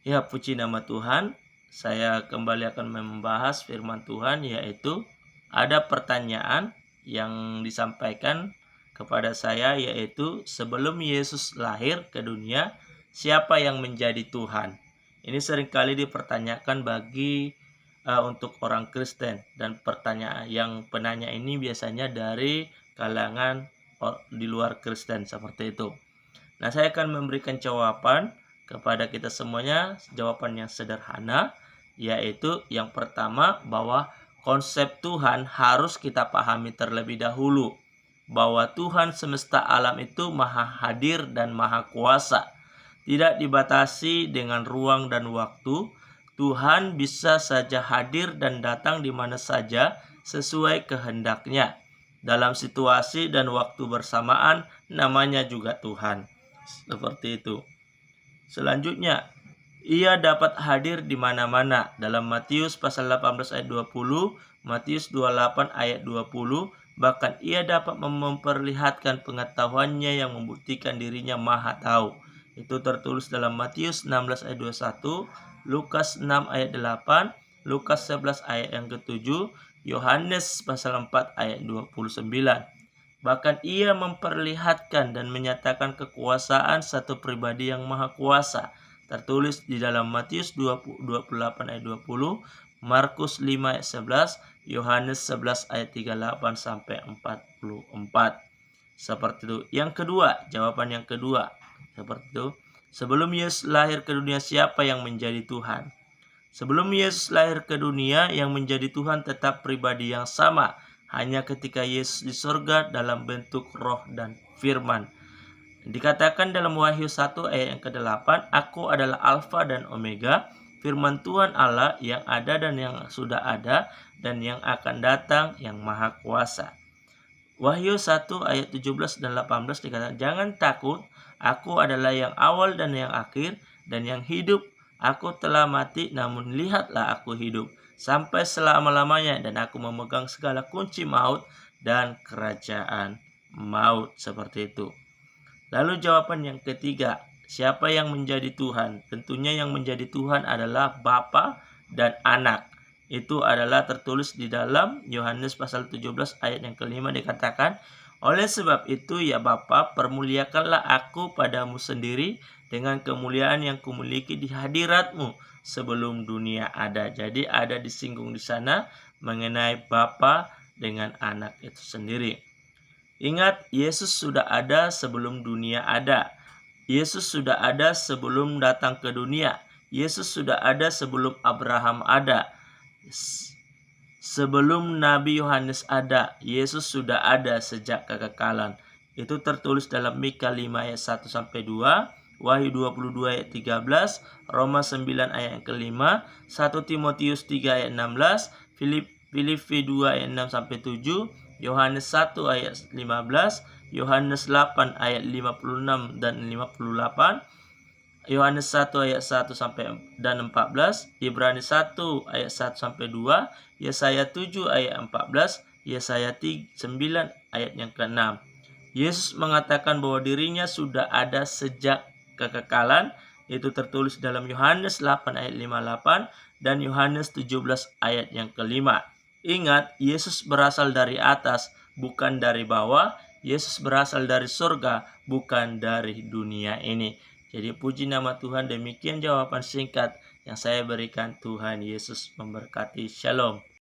Ya, puji nama Tuhan. Saya kembali akan membahas firman Tuhan, yaitu ada pertanyaan yang disampaikan kepada saya, yaitu sebelum Yesus lahir ke dunia, siapa yang menjadi Tuhan? Ini seringkali dipertanyakan bagi untuk orang Kristen, dan pertanyaan yang penanya ini biasanya dari kalangan di luar Kristen seperti itu. Nah, saya akan memberikan jawaban kepada kita semuanya, jawaban yang sederhana, yaitu yang pertama bahwa konsep Tuhan harus kita pahami terlebih dahulu, bahwa Tuhan semesta alam itu maha hadir dan maha kuasa, tidak dibatasi dengan ruang dan waktu. Tuhan bisa saja hadir dan datang di mana saja sesuai kehendaknya. Dalam situasi dan waktu bersamaan, namanya juga Tuhan. Seperti itu. Selanjutnya, ia dapat hadir di mana-mana. Dalam Matius pasal 18 ayat 20, Matius 28 ayat 20, bahkan ia dapat memperlihatkan pengetahuannya yang membuktikan dirinya maha tahu. Itu tertulis dalam Matius 16 ayat 21, Lukas 6 ayat 8, Lukas 11 ayat yang ke-7, Yohanes pasal 4 ayat 29. Bahkan ia memperlihatkan dan menyatakan kekuasaan satu pribadi yang maha kuasa. Tertulis di dalam Matius 28 ayat 20, Markus 5 ayat 11, Yohanes 11 ayat 38 sampai 44. Seperti itu. Yang kedua, jawaban yang kedua. Seperti itu. Sebelum Yesus lahir ke dunia, siapa yang menjadi Tuhan? Sebelum Yesus lahir ke dunia, yang menjadi Tuhan tetap pribadi yang sama. Hanya ketika Yesus di surga dalam bentuk roh dan firman. Dikatakan dalam Wahyu 1 ayat yang ke-8, Aku adalah Alfa dan Omega, firman Tuhan Allah yang ada dan yang sudah ada, dan yang akan datang, yang maha kuasa. Wahyu 1 ayat 17 dan 18 dikatakan, Jangan takut, aku adalah yang awal dan yang akhir, dan yang hidup. Aku telah mati, namun lihatlah aku hidup sampai selama-lamanya, dan aku memegang segala kunci maut dan kerajaan maut. Seperti itu. Lalu jawaban yang ketiga, siapa yang menjadi Tuhan? Tentunya yang menjadi Tuhan adalah Bapa dan Anak. Itu adalah tertulis di dalam Yohanes pasal 17 ayat yang kelima dikatakan, Oleh sebab itu ya Bapa, permuliakanlah aku padamu sendiri dengan kemuliaan yang kumiliki di hadiratmu sebelum dunia ada. Jadi ada disinggung di sana mengenai Bapa dengan Anak itu sendiri. Ingat, Yesus sudah ada sebelum dunia ada. Yesus sudah ada sebelum datang ke dunia. Yesus sudah ada sebelum Abraham ada. Sebelum Nabi Yohanes ada, Yesus sudah ada sejak kekekalan. Itu tertulis dalam Mika 5 ayat 1 sampai 2, Wahyu 22 ayat 13, Roma 9 ayat yang kelima, 1 Timotius 3 ayat 16, Filipi 2 ayat 6 sampai 7, Yohanes 1 ayat 15, Yohanes 8 ayat 56 dan 58, Yohanes 1 ayat 1 sampai dan 14, Ibrani 1 ayat 1 sampai 2, Yesaya 7 ayat 14, Yesaya 9 ayat yang ke-6. Yesus mengatakan bahwa dirinya sudah ada sejak kekekalan, itu tertulis dalam Yohanes 8 ayat 58 dan Yohanes 17 ayat yang kelima. Ingat, Yesus berasal dari atas, bukan dari bawah. Yesus berasal dari surga, bukan dari dunia ini. Jadi puji nama Tuhan, demikian jawaban singkat yang saya berikan. Tuhan Yesus memberkati. Shalom.